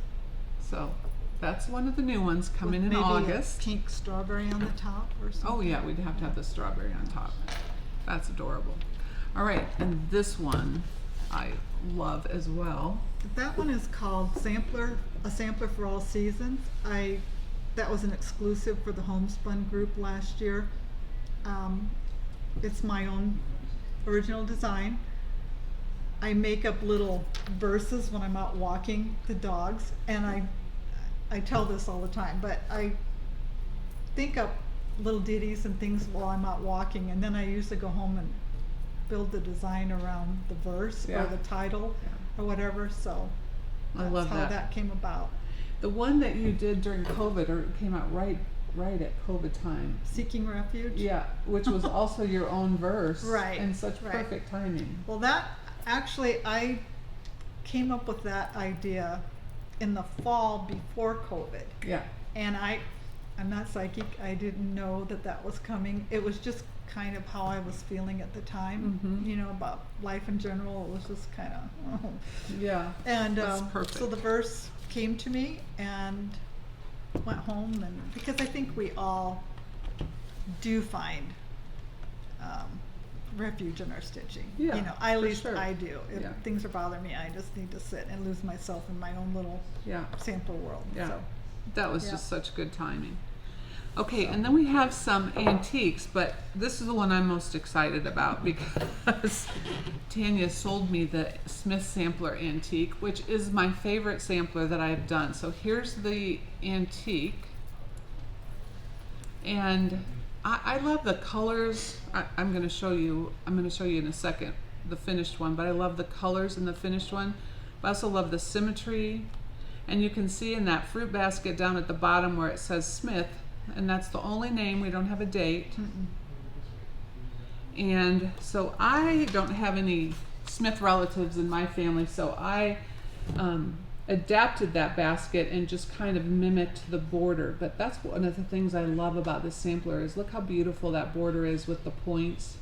So that's one of the new ones coming With in maybe August. a pink strawberry on the top or something. Oh yeah, we'd have to have the strawberry on top. That's adorable. All right, and this one I love as well. That one is called Sampler, a Sampler for All Seasons. That was an exclusive for the Homespun group last year. It's my own original design. I make up little verses when I'm out walking the dogs, and I tell this all the time, but I think up little ditties and things while I'm out walking, and then I usually go home and build the design around the verse Yeah. or the title or whatever. So I that's love how that came about. The one that you did during COVID, or it came out right at COVID time. Seeking Refuge. Yeah, which was also your own verse. Right, And such right. perfect timing. Well, that actually, I came up with that idea in the fall before COVID. Yeah. And I'm not psychic. I didn't know that that was coming. It was just kind of how I was feeling at the time, Mhm. you know, about life in general. It was just kind of, Yeah. and That's perfect. so the verse came to me, and went home, and because I think we all do find refuge in our stitching. Yeah, you know, at for least sure. I do. If Yeah. things are bothering me, I just need to sit and lose myself in my own little Yeah. sample world. Yeah. So. That was Yeah. just such good timing. Okay, and then we have some antiques, but this is the one I'm most excited about because Tanya sold me the Smith Sampler Antique, which is my favorite sampler that I've done. So here's the antique, and I love the colors. I'm going to show you in a second the finished one, but I love the colors in the finished one. I also love the symmetry, and you can see in that fruit basket down at the bottom where it says Smith, and that's the only name. We don't have a date. And so I don't have any Smith relatives in my family, so I adapted that basket and just kind of mimicked the border. But that's one of the things I love about this sampler is look how beautiful that border is with the points.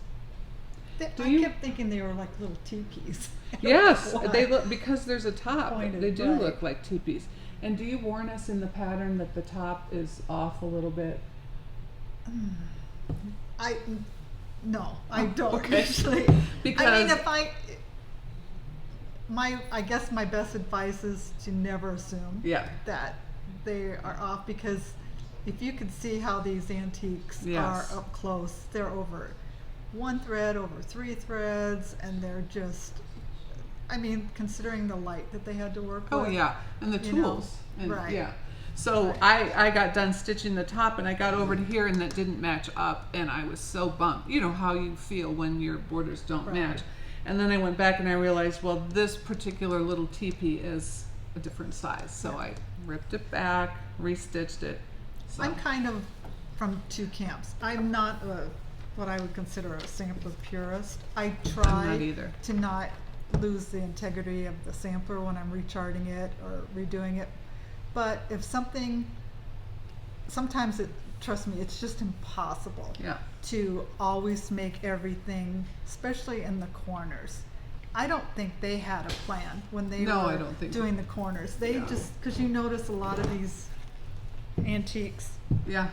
I kept thinking they were like little teepees. Yes, Why? they look, because there's a top. Pointed, They do right. look like teepees. And do you warn us in the pattern that the top is off a little bit? No, I don't okay. usually. Because I mean, I guess my best advice is to never assume yeah, that they are off, because if you could see how these antiques Yes. are up close, they're over one thread, over 3 threads, and they're just, I mean, considering the light that they had to work with. oh yeah, and the you know, tools, and right. yeah. So Right. I got done stitching the top, and I got over to here, and that didn't match up, and I was so bummed. You know how you feel when your borders don't Right. match. And then I went back and I realized, well, this particular little teepee is a different size, so Yeah. I ripped it back, restitched it. So. I'm kind of from two camps. I'm not what I would consider a sampler purist. I try not either. to not lose the integrity of the sampler when I'm recharting it or redoing it. But if sometimes trust me, it's just impossible Yeah. to always make everything, especially in the corners. I don't think they had a plan when they No, were I don't think so. doing the corners. They Yeah. just, because you notice a lot of these antiques, Yeah.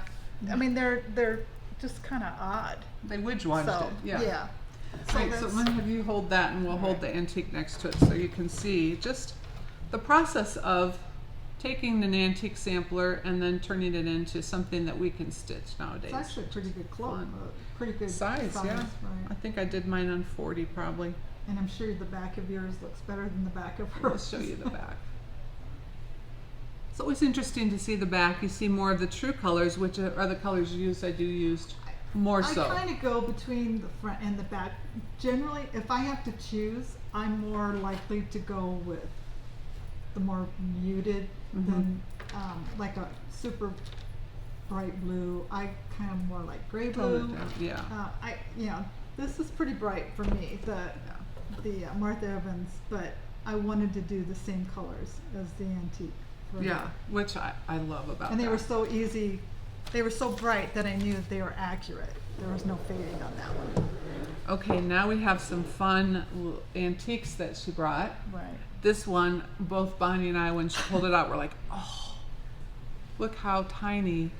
I mean, they're just kind of odd. They widgewatched So, it. Yeah. yeah. So Right, so that's, I'm gonna have you hold that, and we'll hold the antique next to it so you can see just the process of taking an antique sampler and then turning it into something that we can stitch nowadays. it's actually a pretty good cloak, Fun. pretty good Size, yeah. right. I think I did mine on 40 probably. And I'm sure the back of yours looks better than the back of I'll hers. show you the back. It's always interesting to see the back. You see more of the true colors, which are the colors you use. I do use more so. I kind of go between the front and the back. Generally, if I have to choose, I'm more likely to go with the more muted Mhm. than like a super bright blue. I kind of more like gray Tone blue. it down, yeah. This is pretty bright for me, the Martha Evans, but I wanted to do the same colors as the antique. Yeah, which I love about And they that. were so easy, they were so bright that I knew that they were accurate. There was no fading on that one. Okay, now we have some fun antiques that she brought. Right. This one, both Bonnie and I, when she pulled it out, were like, oh, look how tiny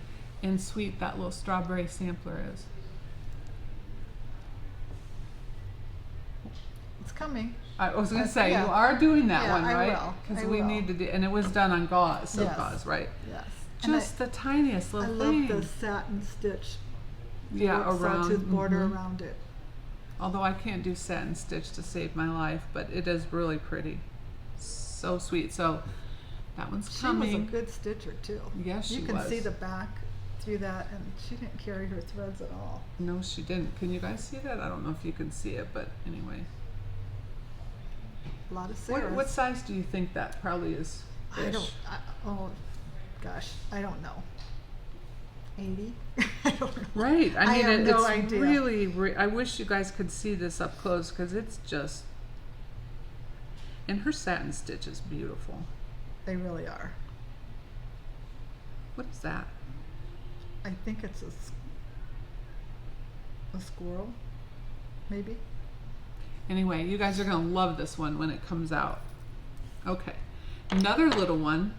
and sweet that little strawberry sampler is. It's coming. I was going to say, yeah. you are doing that Yeah, one, I right? will. Because I we will. need to do, and it was done on gauze, silk Yes. gauze, right? Yes. Just the tiniest I little love thing. the satin stitch. Yeah, around. Sawtooth border mhm. around it. Although I can't do satin stitch to save my life, but it is really pretty. So sweet. So that one's She coming. was a good stitcher too. Yes, she You can was. see the back through that, and she didn't carry her threads at all. No, she didn't. Can you guys see that? I don't know if you can see it, but anyway. A lot of Sarahs. What size do you think that probably is? I don't. Oh, gosh, I don't know. 80? I don't know. Right. I mean, have no it's idea. really. I wish you guys could see this up close because it's just. And her satin stitch is beautiful. They really are. What is that? I think it's a squirrel, maybe. Anyway, you guys are gonna love this one when it comes out. Okay, another little one.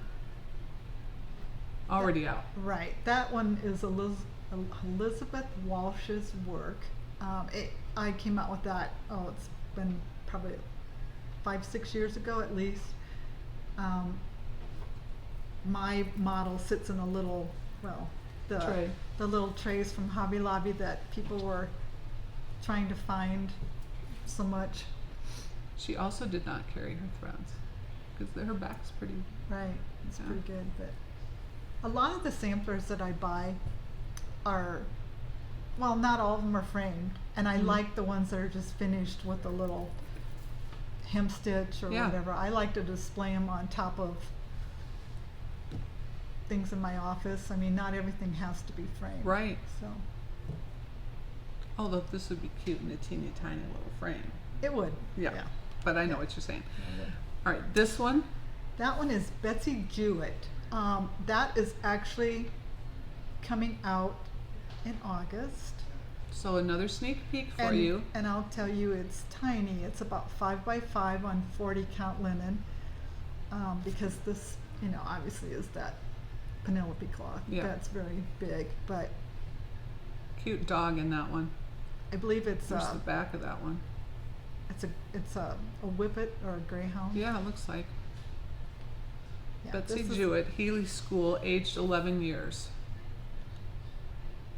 Already out. Right. That one is Elizabeth Walsh's work. I came out with that. Oh, it's been probably 5-6 years ago at least. My model sits in a little, Tray. the little trays from Hobby Lobby that people were trying to find so much. She also did not carry her threads because her back's pretty. Right. It's Yeah. pretty good, but a lot of the samplers that I buy are, well, not all of them are framed, and I Mhm. like the ones that are just finished with a little hem stitch or Yeah. whatever. I like to display them on top of things in my office. I mean, not everything has to be framed. Right. So Although this would be cute in a teeny tiny little frame. it would. Yeah. But I know what you're saying. It would. All right, this one. That one is Betsy Jewett. That is actually coming out in August. So another sneak peek for and, you. And I'll tell you, it's tiny. It's about 5x5 on 40 count linen, because this, obviously is that Penelope cloth. Yeah. That's very big, but Cute dog in that one. I believe it's There's the back of that one. it's a whippet or a greyhound. Yeah, it looks like. Yeah, Betsy this is- Jewett, Healy School, aged 11 years.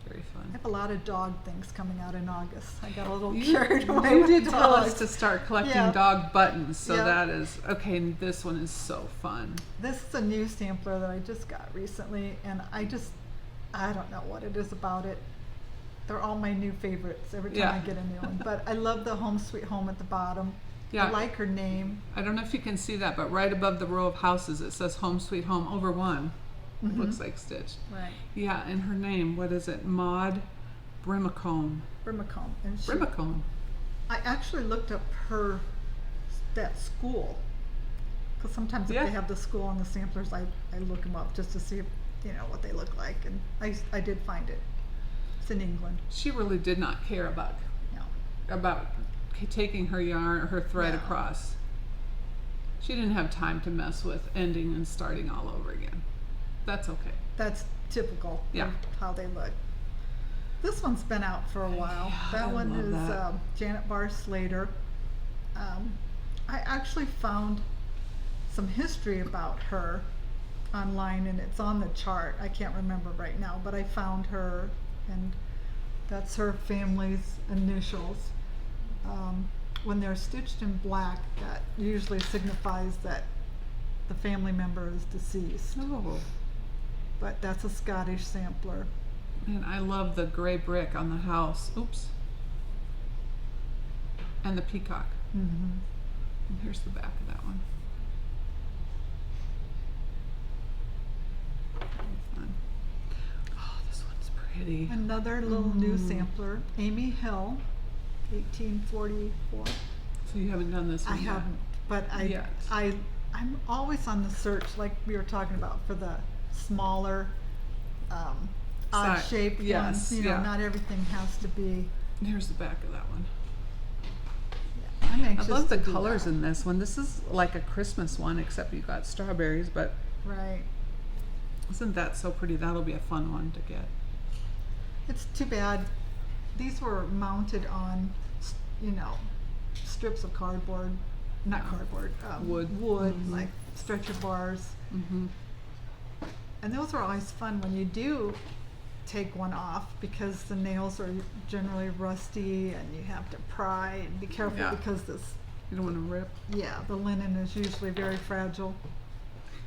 Very I fun. have a lot of dog things coming out in August. I got a little You, carried away you with did tell us dogs. to start collecting Yeah. dog buttons, so Yeah. that is okay. And this one is so fun. This is a new sampler that I just got recently, and I don't know what it is about it. They're all my new favorites every time Yeah. I get a new one. But I love the Home Sweet Home at the bottom. Yeah. I like her name. I don't know if you can see that, but right above the row of houses, it says "Home Sweet Home" over one. Mhm. Looks like stitched. Right. Yeah, and her name, what is it? Maud Brimacombe. Brimacombe. And Brimacombe. I actually looked up that school. Because sometimes if Yeah. they have the school on the samplers, I look them up just to see if, what they look like. And I did find it. It's in England. She really did not care about taking her yarn or her thread No. across. She didn't have time to mess with ending and starting all over again. That's okay. That's typical Yeah. of how they look. This one's been out for a while. Yeah, That I one love is that. Janet Barr Slater. I actually found some history about her online, and it's on the chart. I can't remember right now, but I found her, and that's her family's initials. When they're stitched in black, that usually signifies that the family member is deceased. Oh, But that's a Scottish sampler. and I love the gray brick on the house. Oops. And the peacock. Mm-hmm. And here's the back of that one. Very fun. Oh, pretty. Another little new sampler, Amy Hill, 1844. So you haven't done this one I yet? haven't, but I'm always on the search, like we were talking about, for the smaller, odd shaped ones. You know, not everything has to be. Here's the back of that one. Yeah, I'm anxious I love the to do colors that. in this one. This is like a Christmas one, except you got strawberries, but Right. isn't that so pretty? That'll be a fun one to get. It's too bad. These were mounted on, you know, strips of cardboard, not cardboard, wood, like stretcher bars. Mm-hmm. And those are always fun when you do take one off, because the nails are generally rusty and you have to pry and be careful because this, You don't want to rip. yeah, the linen is usually very fragile.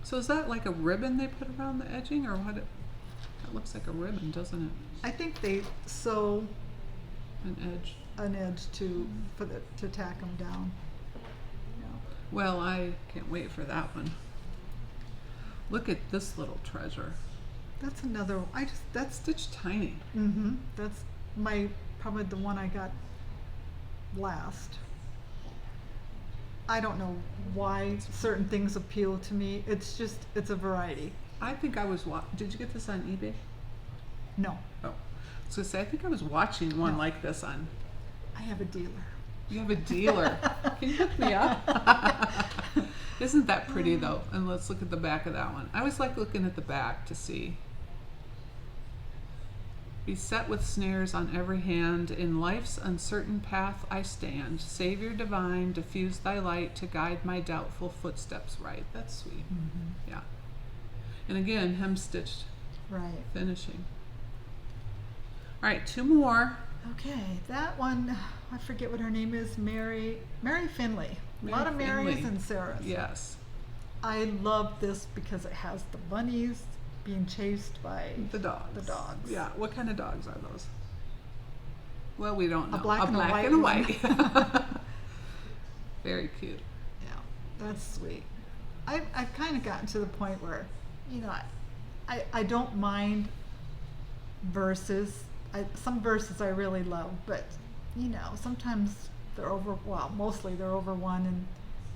So is that like a ribbon they put around the edging, or what? That looks like a ribbon, doesn't it? I think they sew An edge. an edge to tack them down. Yeah. Well, I can't wait for that one. Look at this little treasure. That's another. That's Stitched tiny. That's probably the one I got last. I don't know why certain things appeal to me. It's a variety. I think I was did you get this on eBay? No, Oh. I was gonna say, I think I was watching one No. like this on. I have a dealer. You have a dealer. Can you hook me up? Isn't that pretty though? And let's look at the back of that one. I always like looking at the back to see. Beset with snares on every hand, in life's uncertain path I stand. Savior divine, diffuse thy light to guide my doubtful footsteps right. That's sweet. Yeah. And again, hem stitched Right. finishing. All right, two more. Okay, that one, I forget what her name is. Mary Finley. A lot of Mary Marys Finley. and Sarahs. Yes. I love this because it has the bunnies being chased by The dogs. The dogs. Yeah. What kind of dogs are those? Well, we don't know. A black and a white and a one. white. Very cute. Yeah, that's sweet. I've kind of gotten to the point where, you know, I don't mind verses. Some verses I really love, but, you know, sometimes mostly they're over one, and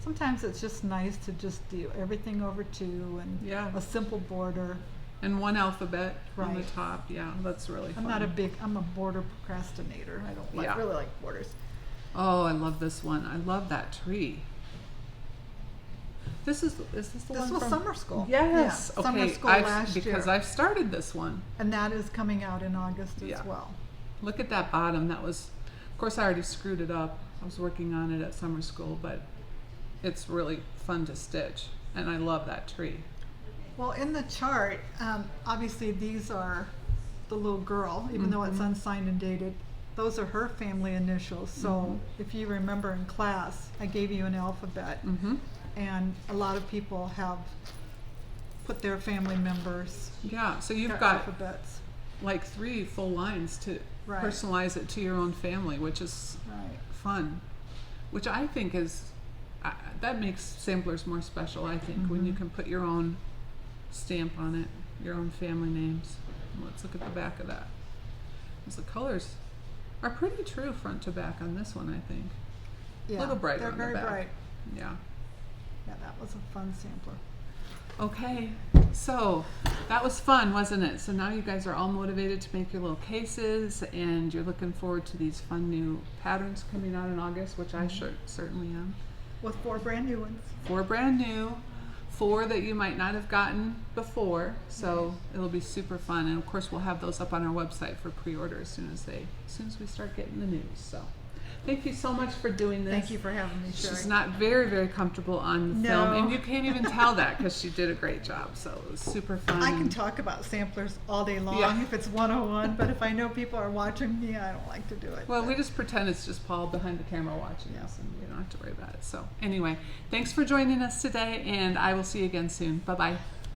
sometimes it's just nice to just do everything over two and a simple border. And one alphabet on the Right. top. Yeah, that's really fun. I'm a border procrastinator. I don't really like borders. Oh, I love this one. I love that tree. Is this the one This was from summer school. Yes. Yeah, Okay. summer school last year. Because I've started this one. And that is coming out in August as well. Look at that bottom. That was, of course, I already screwed it up. I was working on it at summer school, but it's really fun to stitch, and I love that tree. Well, in the chart, obviously these are the little girl, even though it's unsigned and dated. Those are her family initials. So if you remember in class, I gave you an alphabet, and a lot of people have put their family members. Yeah. So you've their got alphabets. like 3 full lines to personalize it to your own family, which is fun. Which I think is that makes samplers more special. I think when you can put your own stamp on it, your own family names. Let's look at the back of that. Because the colors are pretty true front to back on this one, I think. Yeah, a little brighter they're on the very back. bright. Yeah. Yeah, that was a fun sampler. Okay, so that was fun, wasn't it? So now you guys are all motivated to make your little cases, and you're looking forward to these fun new patterns coming out in August, which I certainly am. With 4 brand new ones. 4 brand new, 4 that you might not have gotten before, so it'll be super fun. And of course, we'll have those up on our website for pre-order as soon as we start getting the news. So thank you so much for doing this. Thank you for having me, Sherry. She's not very, very comfortable on the film, and you can't even tell that because she did a great job. So it was super fun. I can talk about samplers all day long if it's 101, but if I know people are watching me, I don't like to do it. Well, we just pretend it's just Paul behind the camera watching us, and we don't have to worry about it. So anyway, thanks for joining us today, and I will see you again soon. Bye-bye.